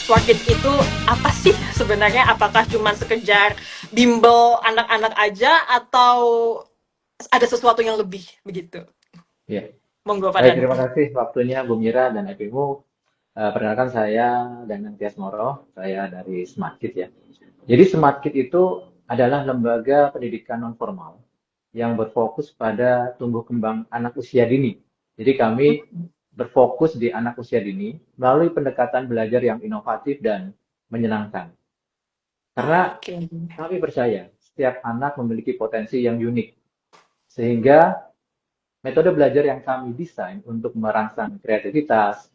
Smart Kids itu apa sih sebenarnya? Apakah cuma sekedar bimbel anak-anak aja atau ada sesuatu yang lebih begitu? Ya, Monggo Pak baik, Dan. terima kasih waktunya Bu Mira dan Epimu. Perkenalkan saya Danang Tias Moro, saya dari Smart Kid ya. Jadi Smart Kid itu adalah lembaga pendidikan non formal yang berfokus pada tumbuh kembang anak usia dini. Jadi kami berfokus di anak usia dini melalui pendekatan belajar yang inovatif dan menyenangkan. Karena Oke. kami percaya setiap anak memiliki potensi yang unik, sehingga metode belajar yang kami desain untuk merangsang kreativitas,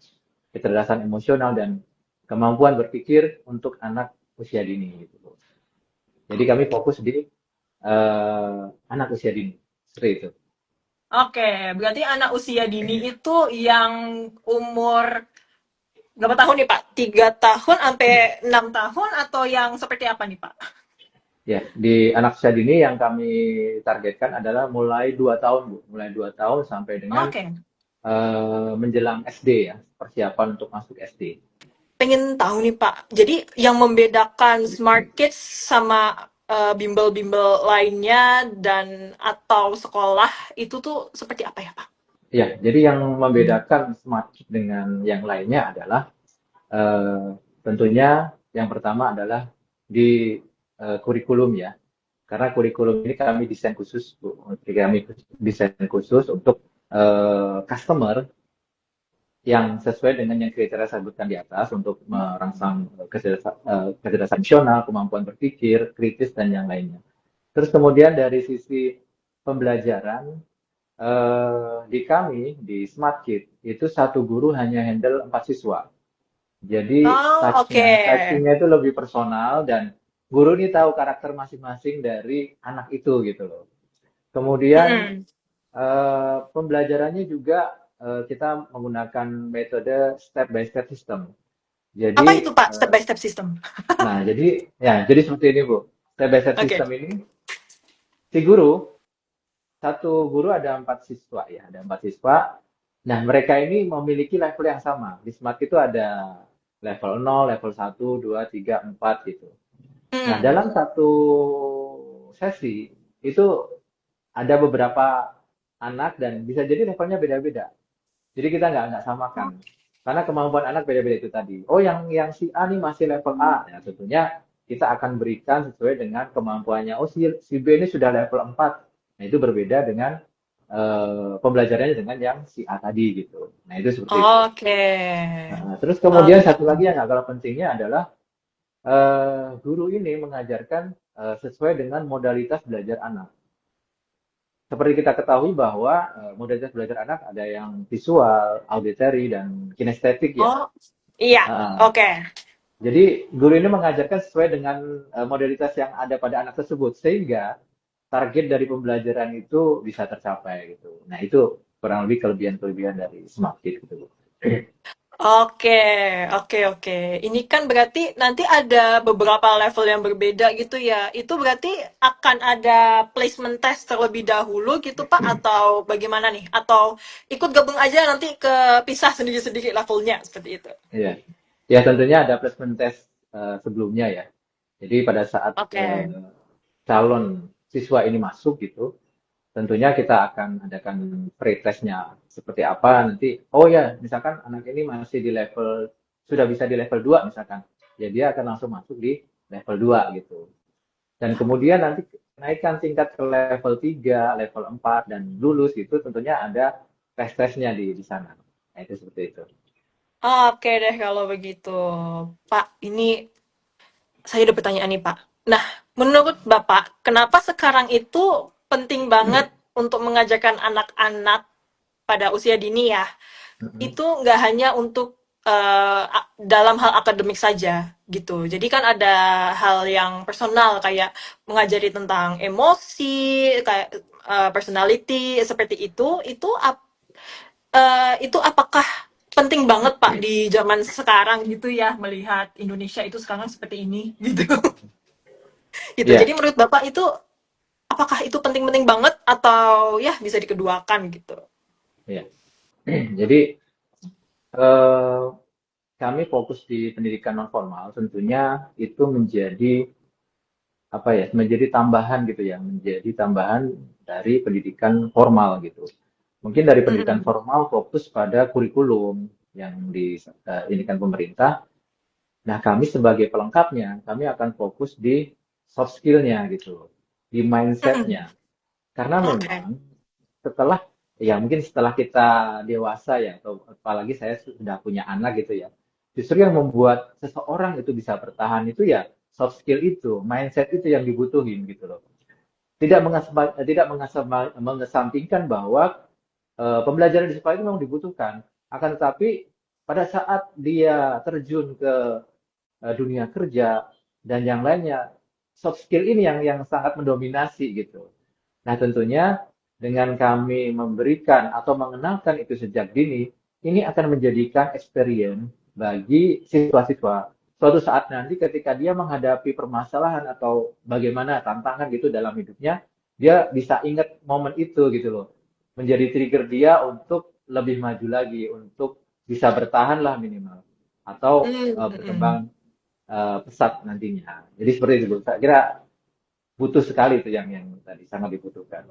kecerdasan emosional, dan kemampuan berpikir untuk anak usia dini. Gitu. Jadi kami fokus di anak usia dini. Seperti itu. Oke, berarti anak usia dini itu yang umur berapa tahun nih Pak? 3 tahun sampai 6 tahun atau yang seperti apa nih Pak? Ya, di anak usia dini yang kami targetkan adalah mulai 2 tahun, Bu. Mulai 2 tahun sampai dengan Oke, menjelang SD ya, persiapan untuk masuk SD. pengen tahu nih Pak. Jadi yang membedakan Smart Kids sama bimbel-bimbel lainnya dan atau sekolah itu tuh seperti apa ya Pak? Ya, jadi yang membedakan Smart Kids dengan yang lainnya adalah eh, tentunya yang pertama adalah di kurikulum ya. Karena kurikulum ini kami desain khusus, Bu. Jadi kami desain khusus untuk customer yang sesuai dengan yang kriteria saya sebutkan di atas untuk merangsang kecerdasan emosional, kemampuan berpikir, kritis, dan yang lainnya. Terus kemudian dari sisi pembelajaran, di kami, di Smart Kid, itu satu guru hanya handle 4 siswa. Jadi Oh, oke. touchingnya itu lebih personal dan guru ini tahu karakter masing-masing dari anak itu gitu loh. Kemudian Mm-mm. pembelajarannya juga kita menggunakan metode step by step system. Apa itu Jadi, Pak step by step system? nah jadi seperti ini Bu. Step by step Oke. system ini si guru satu guru ada 4 siswa ya, ada 4 siswa. Nah mereka ini memiliki level yang sama. Di Smart itu ada level 0, level 1, 2, 3, 4 gitu. Nah Mm. dalam satu sesi itu ada beberapa anak dan bisa jadi levelnya beda-beda. Jadi kita nggak samakan. Karena kemampuan anak beda-beda itu tadi. Oh, yang si A nih masih level A. Ya, tentunya kita akan berikan sesuai dengan kemampuannya. Oh, si B ini sudah level 4. Nah, itu berbeda dengan pembelajarannya dengan yang si A tadi gitu. Nah, itu seperti itu. Oke. Nah, terus kemudian Oke. satu lagi yang nggak kalah pentingnya adalah guru ini mengajarkan sesuai dengan modalitas belajar anak. Seperti kita ketahui bahwa modalitas belajar anak ada yang visual, auditory, dan kinestetik ya. Oh, iya. Nah, Oke. jadi guru ini mengajarkan sesuai dengan modalitas yang ada pada anak tersebut sehingga target dari pembelajaran itu bisa tercapai gitu. Nah itu kurang lebih kelebihan-kelebihan dari Smart Kid gitu. Oke, oke. Ini kan berarti nanti ada beberapa level yang berbeda gitu ya. Itu berarti akan ada placement test terlebih dahulu gitu Pak atau bagaimana nih? Atau ikut gabung aja nanti ke pisah sendiri-sendiri levelnya seperti itu. Iya. Ya tentunya ada placement test sebelumnya ya. Jadi pada saat Oke. calon siswa ini masuk gitu, tentunya kita akan adakan pretestnya seperti apa nanti. Oh ya, misalkan anak ini masih di level sudah bisa di level 2 misalkan. Ya dia akan langsung masuk di level 2 gitu. Dan kemudian nanti naikkan tingkat ke level 3, level 4 dan lulus itu tentunya ada tes-tesnya di sana. Nah, itu seperti itu. Oke deh kalau begitu. Pak, ini saya ada pertanyaan nih, Pak. Nah, menurut Bapak, kenapa sekarang itu penting banget untuk mengajarkan anak-anak pada usia dini ya? Mhm. Itu nggak hanya untuk dalam hal akademik saja gitu. Jadi kan ada hal yang personal kayak mengajari tentang emosi, kayak personality seperti itu. Itu apakah penting banget Pak di zaman sekarang gitu ya melihat Indonesia itu sekarang seperti ini gitu. Gitu. Jadi Iya, menurut Bapak itu apakah itu penting-penting banget atau ya bisa dikeduakan gitu? iya. Jadi eh, kami fokus di pendidikan non formal, tentunya itu menjadi apa ya, menjadi tambahan gitu ya, menjadi tambahan dari pendidikan formal gitu. Mungkin dari pendidikan Mm-mm. formal fokus pada kurikulum yang diinikan pemerintah. Nah, kami sebagai pelengkapnya, kami akan fokus di soft skill-nya gitu, di Mm-mm. mindset-nya. Karena Oke. memang setelah, ya mungkin setelah kita dewasa ya, atau apalagi saya sudah punya anak gitu ya, justru yang membuat seseorang itu bisa bertahan itu ya soft skill itu, mindset itu yang dibutuhin gitu loh. Tidak mengesampingkan bahwa pembelajaran di sekolah itu memang dibutuhkan. Akan tetapi pada saat dia terjun ke dunia kerja dan yang lainnya, soft skill ini yang sangat mendominasi gitu. Nah, tentunya dengan kami memberikan atau mengenalkan itu sejak dini, ini akan menjadikan experience bagi siswa-siswa. Suatu saat nanti ketika dia menghadapi permasalahan atau bagaimana tantangan gitu dalam hidupnya, dia bisa ingat momen itu gitu loh. Menjadi trigger dia untuk lebih maju lagi, untuk bisa bertahan lah minimal. Atau Mm-mm. berkembang pesat nantinya. Jadi seperti itu, Bu. Saya kira butuh sekali itu yang tadi sangat dibutuhkan.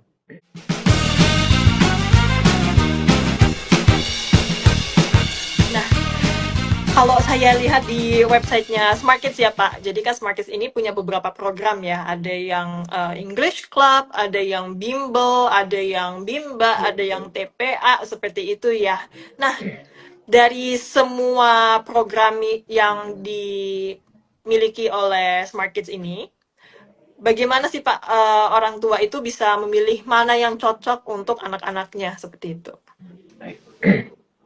Nah, kalau saya lihat di websitenya Smartkids ya Pak, jadi kan Smartkids ini punya beberapa program ya, ada yang English Club, ada yang Bimbel, ada yang Bimba, Ya, ada yang betul. TPA, seperti itu ya. Nah, dari semua program yang dimiliki oleh Smart Kids ini, bagaimana sih Pak orang tua itu bisa memilih mana yang cocok untuk anak-anaknya seperti itu? Baik.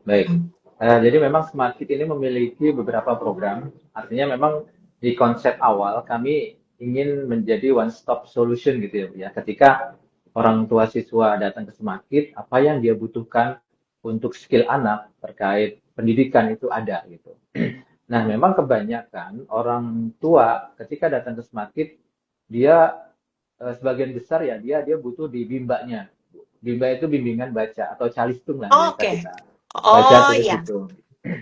Baik. Jadi memang Smart Kit ini memiliki beberapa program. Artinya memang di konsep awal kami ingin menjadi one stop solution gitu ya, Bu, ya. Ketika orang tua siswa datang ke Smart Kit, apa yang dia butuhkan untuk skill anak terkait pendidikan itu ada gitu. Nah, memang kebanyakan orang tua ketika datang ke Smart Kit, dia sebagian besar ya dia butuh di bimbanya. Bimba itu bimbingan baca atau calistung lah biasa Oke. kita baca Oh tulis ya. itu.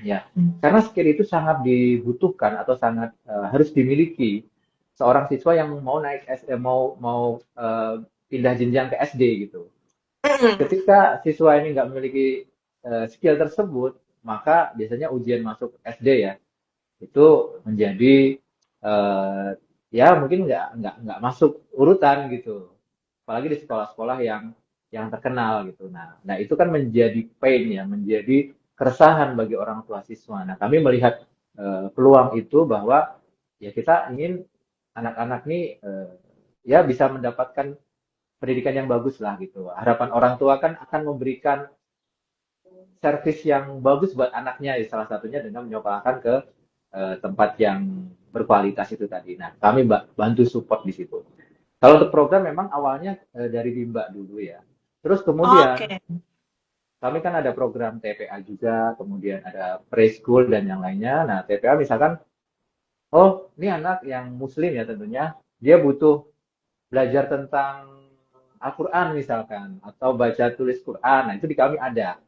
Ya, karena skill itu sangat dibutuhkan atau sangat harus dimiliki seorang siswa yang mau naik mau mau pindah jenjang ke SD gitu. Mm-mm. Ketika siswa ini nggak memiliki skill tersebut, maka biasanya ujian masuk SD ya itu menjadi eh, ya mungkin nggak masuk urutan gitu, apalagi di sekolah-sekolah yang terkenal gitu. Nah itu kan menjadi pain ya, menjadi keresahan bagi orang tua siswa. Nah kami melihat peluang itu bahwa ya kita ingin anak-anak nih ya bisa mendapatkan pendidikan yang bagus lah gitu. Harapan orang tua kan akan memberikan servis yang bagus buat anaknya, ya, salah satunya dengan menyekolahkan ke tempat yang berkualitas itu tadi. Nah, kami bantu support di situ. Kalau untuk program memang awalnya dari Bimba dulu ya. Terus kemudian Oke. kami kan ada program TPA juga, kemudian ada preschool dan yang lainnya. Nah, TPA misalkan, oh ini anak yang muslim ya tentunya, dia butuh belajar tentang Al-Quran misalkan, atau baca tulis Quran. Nah, itu di kami ada.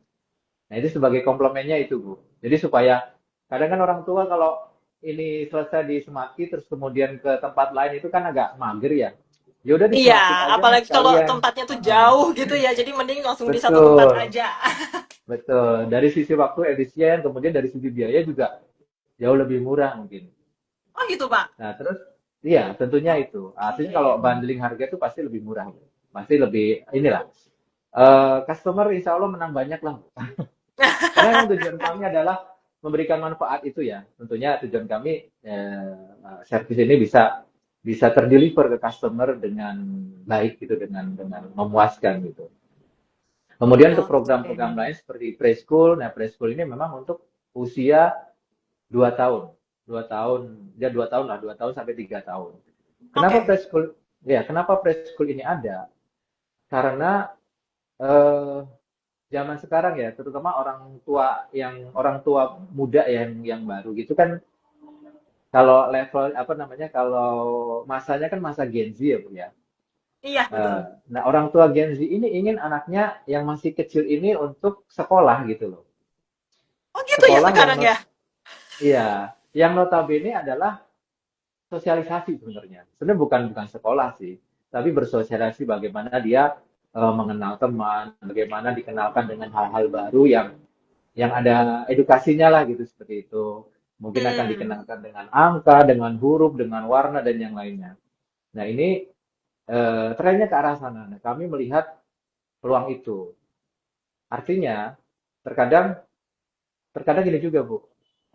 Nah, itu sebagai komplemennya itu, Bu. Jadi supaya kadang kan orang tua kalau ini selesai di Semaki terus kemudian ke tempat lain itu kan agak mager ya. Ya udah di Iya, Semakit aja nih apalagi kalau sekalian. tempatnya tuh Heeh. jauh gitu ya, jadi mending langsung di satu tempat Betul, aja. betul. Dari sisi waktu efisien, kemudian dari sisi biaya juga jauh lebih murah mungkin. Oh gitu Pak. Nah, terus iya, tentunya itu. Artinya kalau Oke. bundling harga itu pasti lebih murah. Pasti lebih inilah. Customer insya Allah menang banyak lah. Karena memang tujuan kami adalah memberikan manfaat itu ya. Tentunya tujuan kami servis ini bisa bisa terdeliver ke customer dengan baik gitu, dengan memuaskan gitu. Kemudian untuk Oke. program-program lain seperti preschool, nah preschool ini memang untuk usia 2 tahun. 2 tahun, ya 2 tahun lah, 2 tahun sampai 3 tahun. Kenapa Oke. preschool? Ya, kenapa preschool ini ada? Karena eh, zaman sekarang ya, terutama orang tua muda yang baru gitu kan, kalau level apa namanya, kalau masanya kan masa Gen Z ya Bu ya. Iya, Eh, betul. nah orang tua Gen Z ini ingin anaknya yang masih kecil ini untuk sekolah gitu loh. Oh gitu ya Sekolah yang sekarang ya? Iya, yang notabene adalah sosialisasi sebenarnya. Sebenarnya bukan bukan sekolah sih, tapi bersosialisasi bagaimana dia mengenal teman, bagaimana dikenalkan dengan hal-hal baru yang ada edukasinya lah gitu seperti itu. Mungkin akan Hmm, dikenalkan dengan angka, dengan huruf, dengan warna dan yang lainnya. Nah ini trennya ke arah sana. Nah, kami melihat peluang itu. Artinya terkadang terkadang gini juga Bu.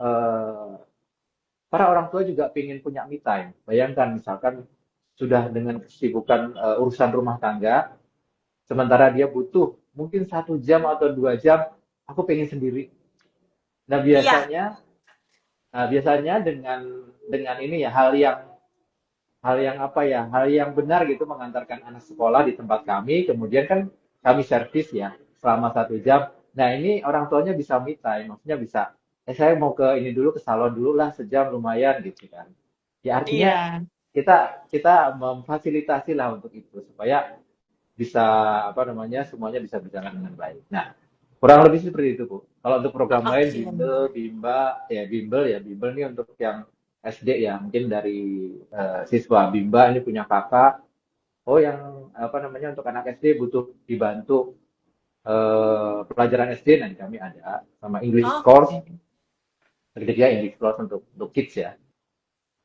Eh, para orang tua juga ingin punya me time. Bayangkan misalkan sudah dengan kesibukan urusan rumah tangga, sementara dia butuh mungkin 1 jam atau 2 jam, aku pengen sendiri. Nah iya, biasanya dengan ini ya hal yang apa ya, hal yang benar gitu mengantarkan anak sekolah di tempat kami, kemudian kan kami servis ya selama 1 jam. Nah ini orang tuanya bisa me time, maksudnya bisa, saya mau ke ini dulu ke salon dulu lah sejam lumayan gitu kan. Ya artinya iya. kita memfasilitasi lah untuk itu supaya bisa apa namanya semuanya bisa berjalan dengan baik. Nah kurang lebih seperti itu Bu. Kalau untuk program lain Oke. bimbel, bimba, bimbel ini untuk yang SD ya mungkin dari siswa bimba ini punya kakak. Oh yang apa namanya untuk anak SD butuh dibantu pelajaran SD nanti kami ada sama English course, Oke. sedikitnya English course untuk kids ya.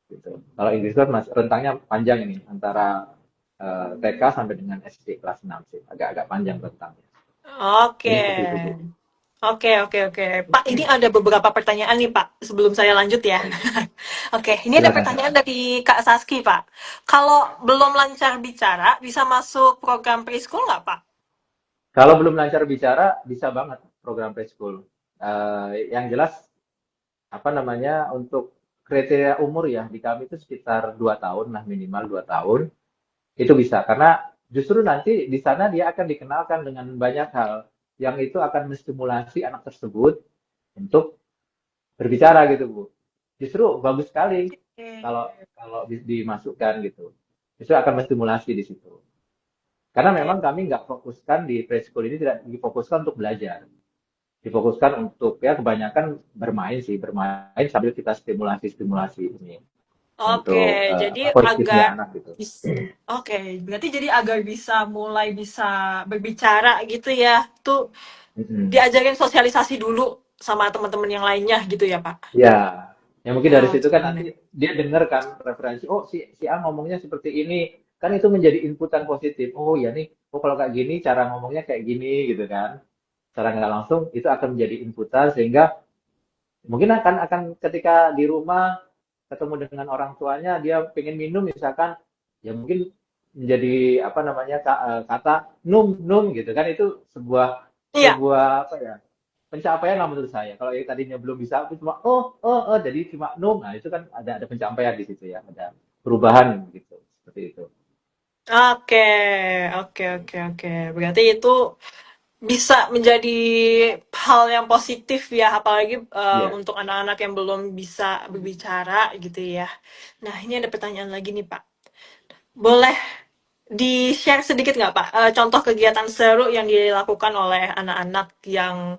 Gitu. Kalau English course mas rentangnya panjang ini antara TK sampai dengan SD kelas 6 sih, agak-agak panjang rentangnya. Oke. Jadi seperti itu Bu. Oke, oke, oke. Pak, ini ada beberapa pertanyaan nih, Pak, sebelum saya lanjut ya. Baik. Oke, ini ada Silakan pertanyaan silakan. dari Kak Saski, Pak. Kalau belum lancar bicara, bisa masuk program preschool nggak, Pak? Kalau belum lancar bicara, bisa banget program preschool. Yang jelas, apa namanya, untuk kriteria umur ya, di kami itu sekitar 2 tahun lah, minimal 2 tahun, itu bisa. Karena justru nanti di sana dia akan dikenalkan dengan banyak hal, yang itu akan menstimulasi anak tersebut untuk berbicara gitu, Bu. Justru bagus sekali kalau Oke, kalau dimasukkan gitu. Justru akan menstimulasi di situ. Karena oke. memang kami nggak fokuskan di preschool ini tidak difokuskan untuk belajar. Difokuskan untuk ya kebanyakan bermain sih, bermain sambil kita stimulasi-stimulasi ini Oke, untuk jadi positifnya agar anak gitu. Oke, berarti jadi agar mulai bisa berbicara gitu ya, tuh Mm-mm. diajarin sosialisasi dulu sama teman-teman yang lainnya gitu ya, Pak? Ya, ya mungkin dari situ Oke. kan nanti dia dengar kan referensi, oh si A ngomongnya seperti ini, kan itu menjadi inputan positif. Oh ya nih, oh kalau kayak gini cara ngomongnya kayak gini gitu kan. Secara nggak langsung itu akan menjadi inputan sehingga mungkin akan ketika di rumah ketemu dengan orang tuanya dia pengen minum misalkan ya mungkin menjadi apa namanya kata num num gitu kan itu sebuah Iya. sebuah apa ya pencapaian lah menurut saya kalau yang tadinya belum bisa itu cuma oh jadi cuma num nah itu kan ada pencapaian di situ ya ada perubahan gitu seperti itu. Oke, oke, oke, oke. Berarti itu bisa menjadi hal yang positif ya, apalagi Iya. untuk anak-anak yang belum bisa berbicara gitu ya. Nah, ini ada pertanyaan lagi nih, Pak. Boleh di-share sedikit nggak, Pak, contoh kegiatan seru yang dilakukan oleh anak-anak yang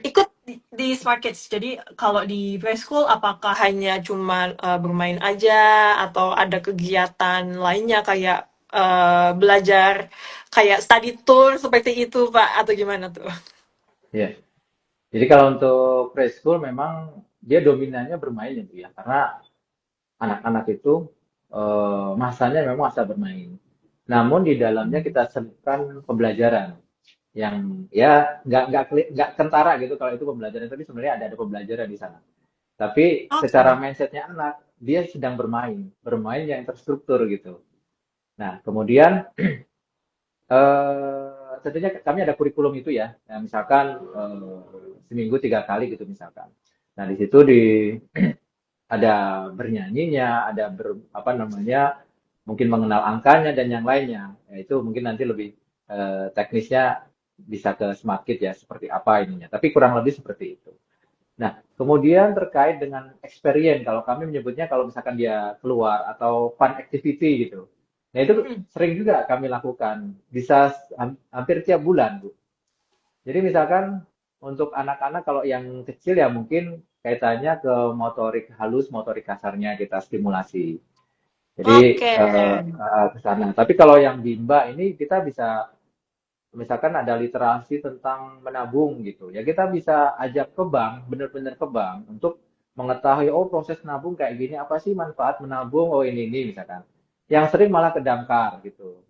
ikut di Smart Kids? Jadi kalau di preschool apakah hanya cuma bermain aja atau ada kegiatan lainnya kayak belajar kayak study tour seperti itu Pak atau gimana tuh? Iya. Jadi kalau untuk preschool memang dia dominannya bermain ya Bu ya karena anak-anak itu masanya memang masa bermain. Namun di dalamnya kita selipkan pembelajaran yang ya nggak kentara gitu kalau itu pembelajaran, tapi sebenarnya ada pembelajaran di sana. Tapi secara Oke. mindsetnya anak dia sedang bermain, bermain yang terstruktur gitu. Nah kemudian tentunya kami ada kurikulum itu ya, ya misalkan seminggu 3 kali gitu misalkan. Nah di situ ada bernyanyinya, ada apa namanya, mungkin mengenal angkanya dan yang lainnya. Ya, itu mungkin nanti lebih teknisnya bisa ke Smart Kit ya, seperti apa ininya. Tapi kurang lebih seperti itu. Nah, kemudian terkait dengan experience, kalau kami menyebutnya kalau misalkan dia keluar atau fun activity gitu. Nah, itu Hmm. sering juga kami lakukan. Bisa hampir tiap bulan, Bu. Jadi misalkan untuk anak-anak kalau yang kecil ya mungkin kaitannya ke motorik halus, motorik kasarnya kita stimulasi. Jadi Oke. ke sana. Tapi kalau yang bimba ini kita bisa misalkan ada literasi tentang menabung gitu. Ya kita bisa ajak ke bank, benar-benar ke bank untuk mengetahui oh proses nabung kayak gini, apa sih manfaat menabung? Oh ini misalkan. Yang sering malah ke damkar gitu.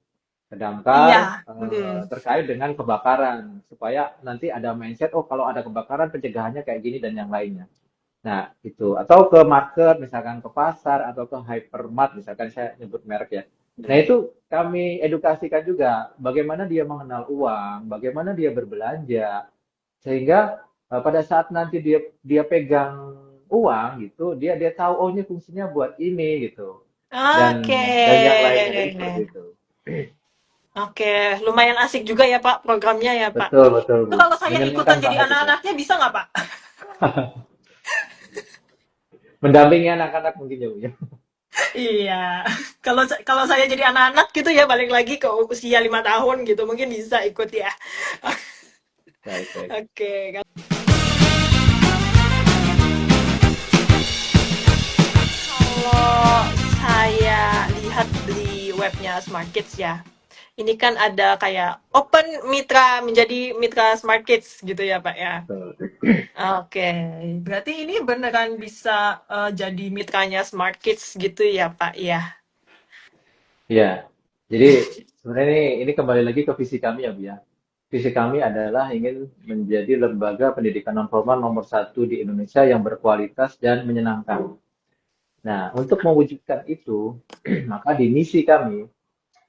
Ke damkar Iya. Mm. terkait dengan kebakaran supaya nanti ada mindset oh kalau ada kebakaran pencegahannya kayak gini dan yang lainnya. Nah, itu. Atau ke market, misalkan ke pasar, atau ke hypermart, misalkan saya nyebut merek ya. Nah, itu kami edukasikan juga bagaimana dia mengenal uang, bagaimana dia berbelanja, sehingga pada saat nanti dia dia pegang uang gitu, dia tahu oh ini fungsinya buat ini gitu. Dan Oke. yang lainnya. Jadi seperti itu. Oke, lumayan asik juga ya Pak programnya ya Pak. Betul, betul, Itu Bu. kalau saya Menyenangkan ikutan jadi banget itu. anak-anaknya bisa nggak Pak? Mendampingi anak-anak mungkin ya, Bu ya. Iya. Kalau kalau saya jadi anak-anak gitu ya balik lagi ke usia 5 tahun gitu mungkin bisa ikut ya. Baik, baik. Oke. Kalau saya lihat di webnya Smart Kids ya, ini kan ada kayak open mitra menjadi mitra Smart Kids gitu ya Pak ya. Betul. Oke, berarti ini beneran bisa jadi mitranya Smart Kids gitu ya Pak ya. Iya, jadi sebenarnya ini kembali lagi ke visi kami ya, Bu ya. Visi kami adalah ingin menjadi lembaga pendidikan non formal nomor satu di Indonesia yang berkualitas dan menyenangkan. Nah, untuk mewujudkan itu, maka di misi kami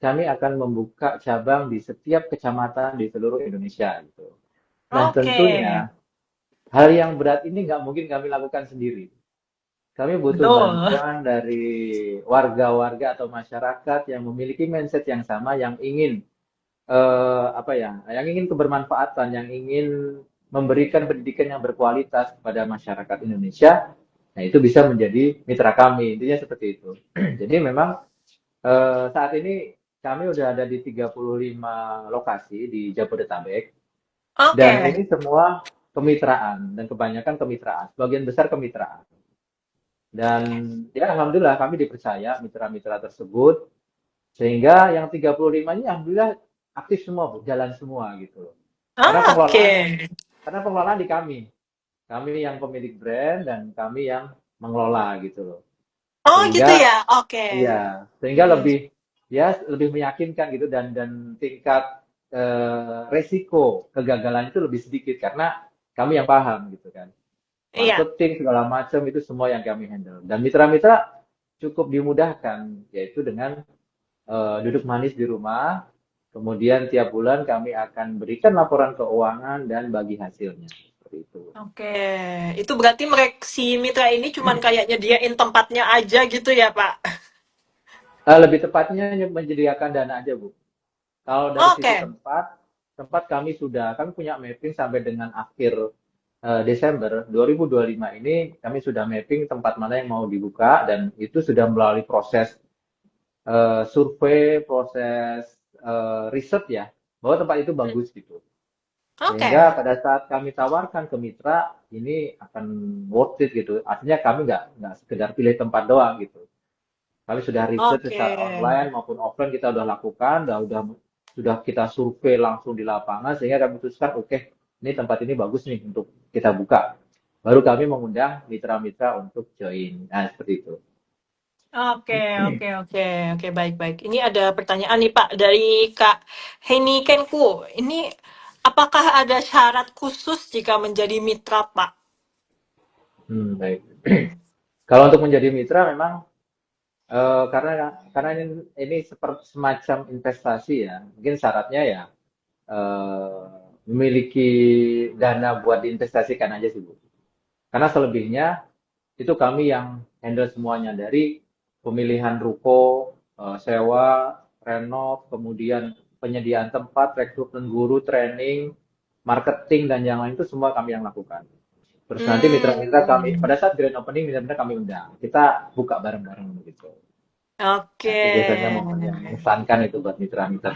akan membuka cabang di setiap kecamatan di seluruh Indonesia gitu. Nah, Oke, tentunya hal yang berat ini nggak mungkin kami lakukan sendiri. Kami butuh betul. bantuan dari warga-warga atau masyarakat yang memiliki mindset yang sama, yang ingin apa ya, yang ingin kebermanfaatan, yang ingin memberikan pendidikan yang berkualitas kepada masyarakat Indonesia, nah itu bisa menjadi mitra kami. Intinya seperti itu. Jadi memang saat ini kami udah ada di 35 lokasi di Jabodetabek dan Oke, ini semua kemitraan dan kebanyakan kemitraan, sebagian besar kemitraan. Dan ya alhamdulillah kami dipercaya mitra-mitra tersebut sehingga yang 35 ini alhamdulillah aktif semua, Bu, jalan semua gitu loh. Karena oke. pengelolaan karena pengelolaan di kami. Kami yang pemilik brand dan kami yang mengelola gitu loh. Oh gitu Sehingga ya, oke. iya, sehingga Mm-mm. lebih meyakinkan gitu dan tingkat resiko kegagalan itu lebih sedikit karena kami yang paham gitu kan. Iya, Marketing segala macam itu semua yang kami handle. Dan mitra-mitra cukup dimudahkan yaitu dengan duduk manis di rumah, kemudian tiap bulan kami akan berikan laporan keuangan dan bagi hasilnya. Seperti itu. oke. Itu berarti mereka si mitra ini cuman kayak nyediain tempatnya aja gitu ya Pak? Lebih tepatnya menyediakan dana aja, Bu. Kalau dari sisi Oke. tempat kami punya mapping sampai dengan akhir Desember 2025 ini kami sudah mapping tempat mana yang mau dibuka dan itu sudah melalui proses survei, proses riset ya, bahwa tempat itu bagus gitu. Sehingga Oke. pada saat kami tawarkan ke mitra, ini akan worth it gitu. Artinya kami nggak sekedar pilih tempat doang gitu. Kami sudah riset Oke. secara online maupun offline kita udah lakukan, sudah kita survei langsung di lapangan sehingga kami putuskan oke, ini tempat ini bagus nih untuk kita buka. Baru kami mengundang mitra-mitra untuk join. Nah, seperti itu. Oke, oke, oke, oke, baik, baik. Ini ada pertanyaan nih Pak dari Kak Heni Kenku. Ini apakah ada syarat khusus jika menjadi mitra Pak? Baik. Kalau untuk menjadi mitra memang karena ini seperti semacam investasi ya. Mungkin syaratnya ya eh, memiliki dana buat diinvestasikan aja sih Bu. Karena selebihnya itu kami yang handle semuanya dari pemilihan ruko, sewa, renov, kemudian penyediaan tempat, rekrutmen guru, training, marketing dan yang lain itu semua kami yang lakukan. Terus nanti mitra-mitra kami Hmm, pada saat grand opening mitra-mitra kami undang. Kita buka bareng-bareng gitu. Nah, oke. itu biasanya momen yang mengesankan itu buat mitra-mitra.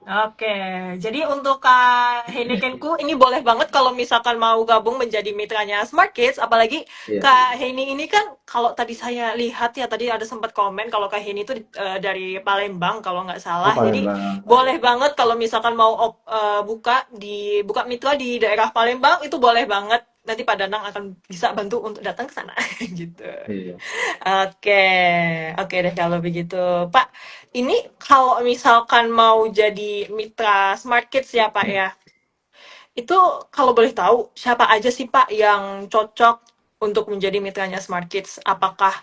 Oke, jadi untuk Kak Heinekenku ini boleh banget kalau misalkan mau gabung menjadi mitranya Smart Kids, apalagi Iya. Kak Heini ini kan kalau tadi saya lihat ya tadi ada sempat komen kalau Kak Heini itu dari Palembang kalau nggak Oh, salah, jadi Palembang. boleh banget kalau misalkan mau buka mitra di daerah Palembang itu boleh banget. Nanti Pak Danang akan bisa bantu untuk datang ke sana gitu. Iya. Oke, oke deh kalau begitu. Pak, ini kalau misalkan mau jadi mitra Smart Kids ya Pak ya, itu kalau boleh tahu siapa aja sih Pak yang cocok untuk menjadi mitranya Smart Kids? Apakah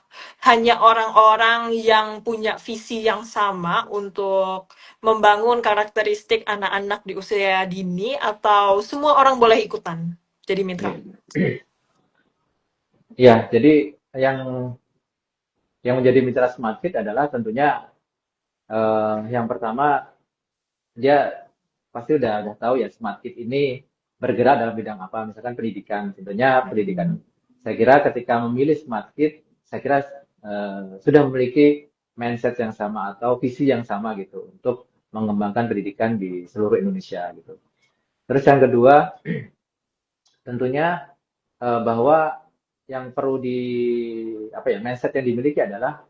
hanya orang-orang yang punya visi yang sama untuk membangun karakteristik anak-anak di usia dini atau semua orang boleh ikutan jadi mitra? Iya. Iya, jadi yang menjadi mitra Smart Fit adalah tentunya yang pertama dia pasti udah tahu ya Smart Fit ini bergerak dalam bidang apa, misalkan pendidikan. Tentunya pendidikan. Saya kira ketika memilih Smart Fit, saya kira sudah memiliki mindset yang sama atau visi yang sama gitu untuk mengembangkan pendidikan di seluruh Indonesia gitu. Terus yang kedua, tentunya bahwa yang perlu di apa ya mindset yang dimiliki adalah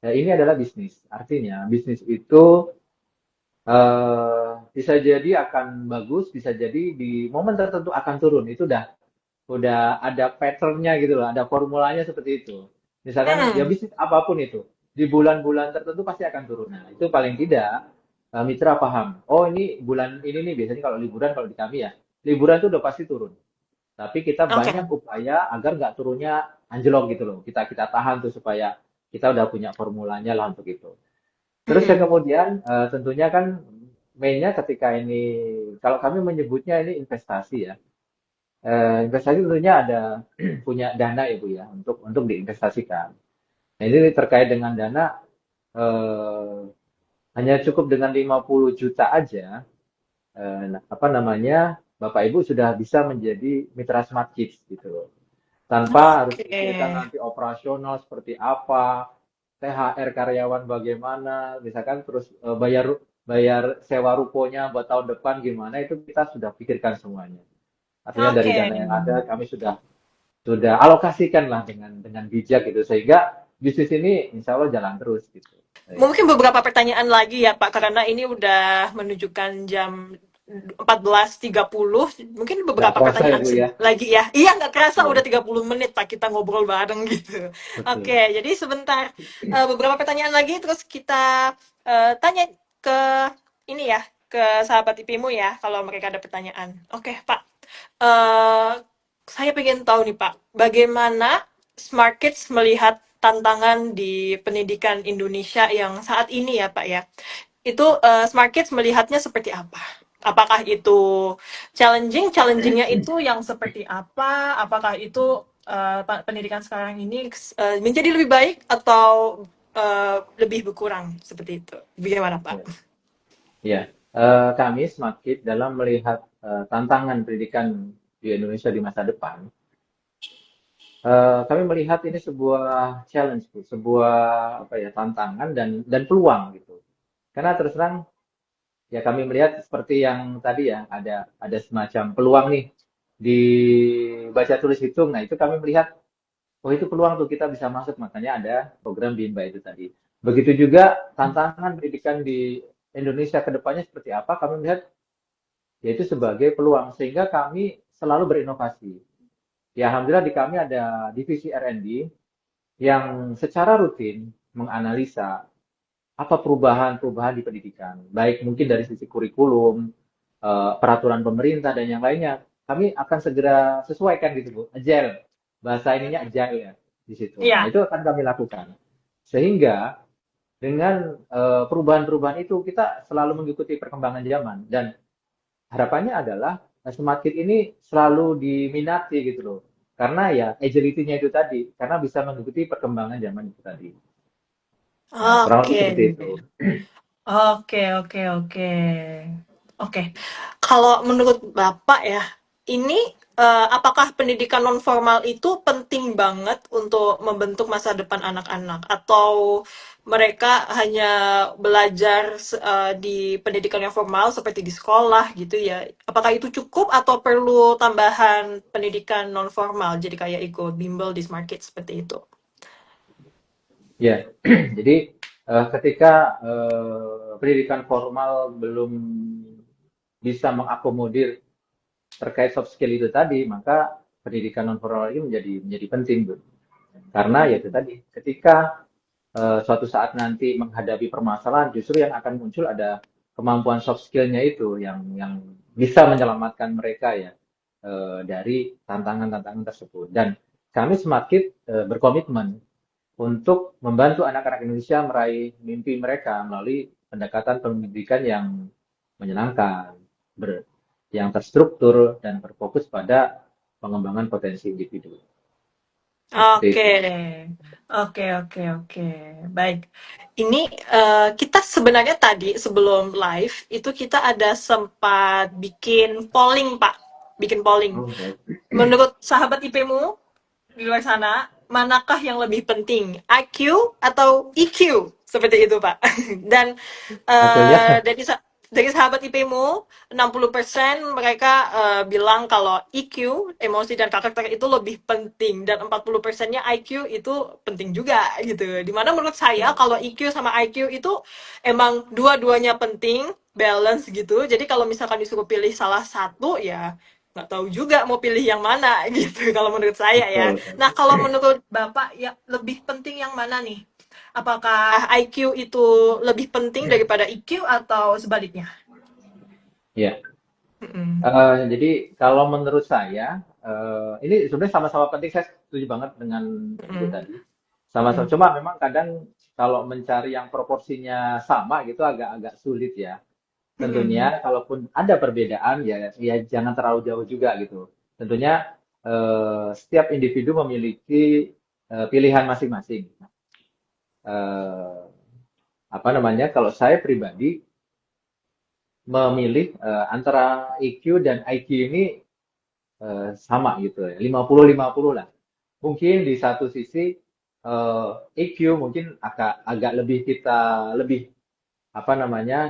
ya ini adalah bisnis. Artinya bisnis itu bisa jadi akan bagus, bisa jadi di momen tertentu akan turun. Itu udah ada patternnya gitu loh, ada formulanya seperti itu. Misalkan ya Hmm, bisnis apapun itu di bulan-bulan tertentu pasti akan turun. Nah, itu paling tidak mitra paham. Oh ini bulan ini nih biasanya kalau liburan kalau di kami ya liburan itu udah pasti turun. Tapi kita banyak oke. upaya agar nggak turunnya anjlok gitu loh. Kita tahan tuh supaya kita udah punya formulanya lah untuk itu. Terus yang Hmm, kemudian tentunya kan mainnya ketika ini kalau kami menyebutnya ini investasi ya. Investasi tentunya ada punya dana ya Bu ya untuk diinvestasikan. Nah, ini terkait dengan dana eh, hanya cukup dengan 50 juta aja apa namanya Bapak Ibu sudah bisa menjadi mitra Smart Kids gitu loh. Tanpa harus oke. pikirkan nanti operasional seperti apa, THR karyawan bagaimana, misalkan terus bayar bayar sewa rukonya buat tahun depan gimana itu kita sudah pikirkan semuanya. Artinya dari Oke. dana yang ada kami sudah alokasikan lah dengan bijak gitu sehingga bisnis ini insya Allah jalan terus gitu. Baik. Mungkin beberapa pertanyaan lagi ya Pak, karena ini udah menunjukkan jam 14.30. Mungkin Nggak beberapa kerasa ya pertanyaan Bu ya. lagi ya. Iya, nggak kerasa udah Iya, 30 menit Pak kita ngobrol bareng gitu. Oke, betul. jadi sebentar. Beberapa pertanyaan lagi, terus kita tanya ke ini ya, ke sahabat IPmu ya, kalau mereka ada pertanyaan. Oke, Pak. Eh, saya pengen tahu nih Pak, bagaimana Smart Kids melihat tantangan di pendidikan Indonesia yang saat ini ya Pak ya. Itu Smart Kids melihatnya seperti apa? Apakah itu challengingnya itu yang seperti apa? Apakah itu pendidikan sekarang ini menjadi lebih baik atau lebih berkurang seperti itu? Bagaimana Ya, Pak? ya. Kami Smart Kid dalam melihat tantangan pendidikan di Indonesia di masa depan, kami melihat ini sebuah challenge, Bu, sebuah apa ya tantangan dan peluang gitu. Karena terus terang ya kami melihat seperti yang tadi ya ada semacam peluang nih di baca tulis hitung. Nah itu kami melihat oh itu peluang tuh kita bisa masuk makanya ada program Bimba itu tadi. Begitu juga tantangan pendidikan di Indonesia ke depannya seperti apa kami melihat yaitu sebagai peluang sehingga kami selalu berinovasi. Ya alhamdulillah di kami ada divisi R&D yang secara rutin menganalisa apa perubahan-perubahan di pendidikan, baik mungkin dari sisi kurikulum, peraturan pemerintah dan yang lainnya. Kami akan segera sesuaikan gitu Bu, agile. Bahasa ininya agile ya di situ. Nah, Iya. itu akan kami lakukan. Sehingga dengan perubahan-perubahan itu kita selalu mengikuti perkembangan zaman dan harapannya adalah Smart Kid ini selalu diminati gitu loh. Karena ya agility-nya itu tadi, karena bisa mengikuti perkembangan zaman itu tadi. Nah, kurang lebih Oke. seperti itu. Oke, oke, oke. Oke. Kalau menurut Bapak ya, ini apakah pendidikan non formal itu penting banget untuk membentuk masa depan anak-anak atau mereka hanya belajar di pendidikan yang formal seperti di sekolah gitu ya? Apakah itu cukup atau perlu tambahan pendidikan non formal jadi kayak ikut bimbel di Smart Kids seperti itu? Ya, jadi ketika pendidikan formal belum bisa mengakomodir terkait soft skill itu tadi, maka pendidikan non formal ini menjadi penting, Bu. Karena ya itu tadi, ketika suatu saat nanti menghadapi permasalahan, justru yang akan muncul ada kemampuan soft skill-nya itu yang bisa menyelamatkan mereka ya dari tantangan-tantangan tersebut. Dan kami Smartkid berkomitmen untuk membantu anak-anak Indonesia meraih mimpi mereka melalui pendekatan pendidikan yang menyenangkan, yang terstruktur dan berfokus pada pengembangan potensi individu. Seperti Oke, itu. oke. Baik. Ini kita sebenarnya tadi sebelum live itu kita ada sempat bikin polling, Pak. Bikin polling. Oh, baik. Menurut sahabat IP-mu di luar sana, manakah yang lebih penting, IQ atau EQ? Seperti itu, Pak. Dan Hasilnya, dari sahabat IP-mu, 60% mereka bilang kalau EQ, emosi dan karakter itu lebih penting dan 40%-nya IQ itu penting juga gitu. Dimana menurut saya kalau EQ sama IQ itu emang dua-duanya penting, balance gitu. Jadi kalau misalkan disuruh pilih salah satu ya nggak tahu juga mau pilih yang mana gitu kalau menurut saya ya. betul. Nah, kalau menurut Bapak ya lebih penting yang mana nih? Apakah IQ itu lebih penting daripada EQ atau sebaliknya? Ya, Mm-mm. jadi kalau menurut saya, ini sebenarnya sama-sama penting. Saya setuju banget dengan Ibu Mm-mm. tadi. Sama-sama. Mm-mm. Cuma memang kadang kalau mencari yang proporsinya sama gitu agak-agak sulit ya. Mm-mm. Tentunya kalaupun ada perbedaan ya jangan terlalu jauh juga gitu. Tentunya setiap individu memiliki pilihan masing-masing. Eh, apa namanya? Kalau saya pribadi memilih antara EQ dan IQ ini sama gitu ya, 50-50 lah. Mungkin di satu sisi EQ mungkin agak lebih kita lebih apa namanya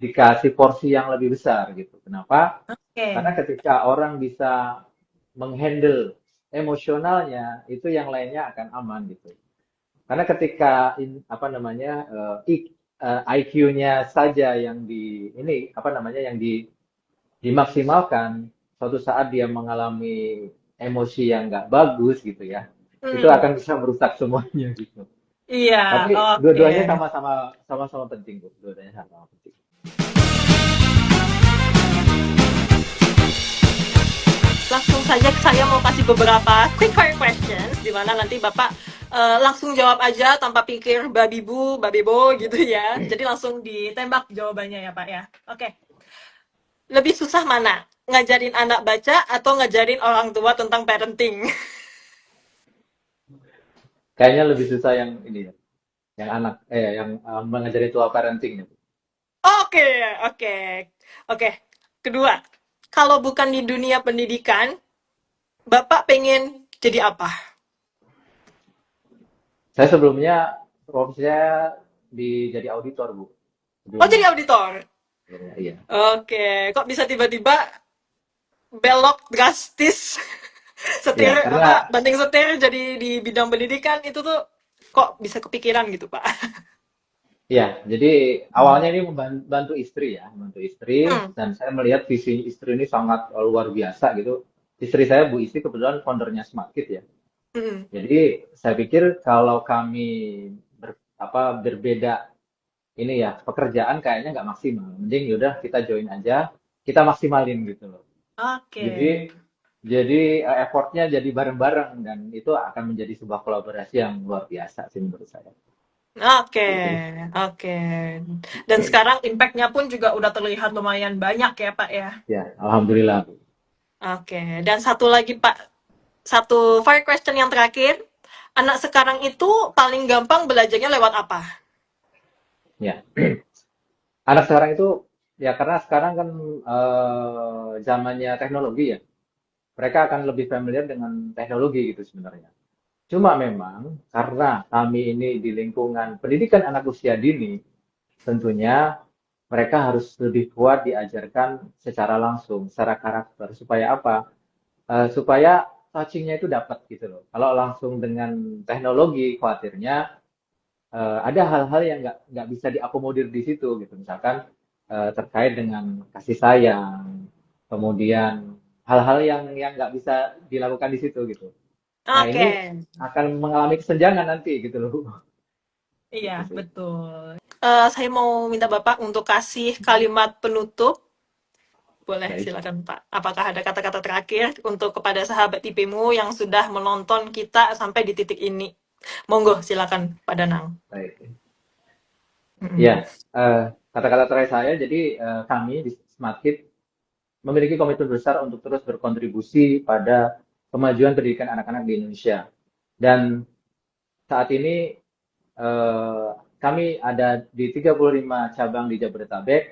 dikasih porsi yang lebih besar gitu. Kenapa? Karena Oke. ketika orang bisa menghandle emosionalnya, itu yang lainnya akan aman gitu. Karena ketika apa namanya IQ-nya saja yang di ini apa namanya yang dimaksimalkan, suatu saat dia mengalami emosi yang nggak bagus gitu ya, itu Mm. akan bisa merusak semuanya gitu. Iya, Tapi oke. dua-duanya sama-sama penting, Bu. Dua-duanya sama-sama penting. Langsung saja saya mau kasih beberapa quick fire questions di mana nanti Bapak langsung jawab aja tanpa pikir babi bu, babi bo gitu ya. Jadi langsung ditembak jawabannya ya Pak ya. Oke. Lebih susah mana? Ngajarin anak baca atau ngajarin orang tua tentang parenting? Kayaknya lebih susah yang ini ya, yang anak, yang mengajari tua parenting ya. Oke, oke. Oke. Kedua, kalau bukan di dunia pendidikan, Bapak pengen jadi apa? Saya sebelumnya profesi saya jadi auditor, Bu. Oh, Sebelumnya. jadi auditor. Sebelumnya, iya. Oke, kok bisa tiba-tiba belok drastis setir Iya, apa karena banting setir jadi di bidang pendidikan itu tuh kok bisa kepikiran gitu, Pak? ya, jadi awalnya ini membantu istri ya, membantu istri Hmm. dan saya melihat visi istri ini sangat luar biasa gitu. Istri saya Bu Istri kebetulan foundernya Smartkid ya. Hmm. Jadi saya pikir kalau kami berbeda ini ya pekerjaan kayaknya nggak maksimal. Mending yaudah kita join aja, kita maksimalin gitu loh. Oke. Jadi effortnya jadi bareng-bareng dan itu akan menjadi sebuah kolaborasi yang luar biasa sih menurut saya. Oke, oke. Dan sekarang impact-nya pun juga udah terlihat lumayan banyak ya, Pak ya. Ya, alhamdulillah. Bu. Oke, dan satu lagi Pak, satu fire question yang terakhir. Anak sekarang itu paling gampang belajarnya lewat apa? Ya, anak sekarang itu ya karena sekarang kan zamannya teknologi ya. Mereka akan lebih familiar dengan teknologi gitu sebenarnya. Cuma memang karena kami ini di lingkungan pendidikan anak usia dini, tentunya mereka harus lebih kuat diajarkan secara langsung, secara karakter. Supaya apa? Supaya touching-nya itu dapat gitu loh. Kalau langsung dengan teknologi, khawatirnya ada hal-hal yang nggak bisa diakomodir di situ gitu. Misalkan terkait dengan kasih sayang, kemudian hal-hal yang nggak bisa dilakukan di situ gitu. Nah ini Oke, akan mengalami kesenjangan nanti gitu loh. iya Gitu sih. betul. Saya mau minta Bapak untuk kasih kalimat penutup. Boleh, Baik, silakan Pak. Apakah ada kata-kata terakhir untuk kepada sahabat IP-mu yang sudah menonton kita sampai di titik ini? Monggo, silakan Pak Danang. baik. Ya, Mm-mm. kata-kata terakhir saya, jadi kami di Smart Kid memiliki komitmen besar untuk terus berkontribusi pada kemajuan pendidikan anak-anak di Indonesia. Dan saat ini eh, kami ada di 35 cabang di Jabodetabek.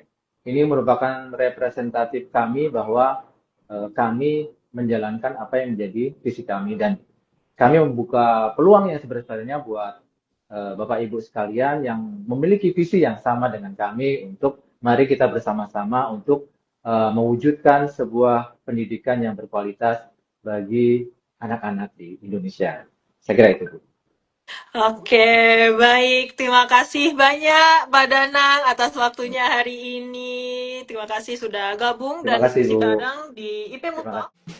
Ini merupakan representatif kami bahwa kami menjalankan apa yang menjadi visi kami dan kami membuka peluang yang sebenarnya buat Bapak Ibu sekalian yang memiliki visi yang sama dengan kami untuk mari kita bersama-sama untuk mewujudkan sebuah pendidikan yang berkualitas bagi anak-anak di Indonesia. Saya kira itu, Bu. Oke, baik. Terima kasih banyak, Pak Danang, atas waktunya hari ini. Terima kasih sudah gabung Terima dan kasih, diskusi Bu. bareng di IP Terima Mutok. kasih.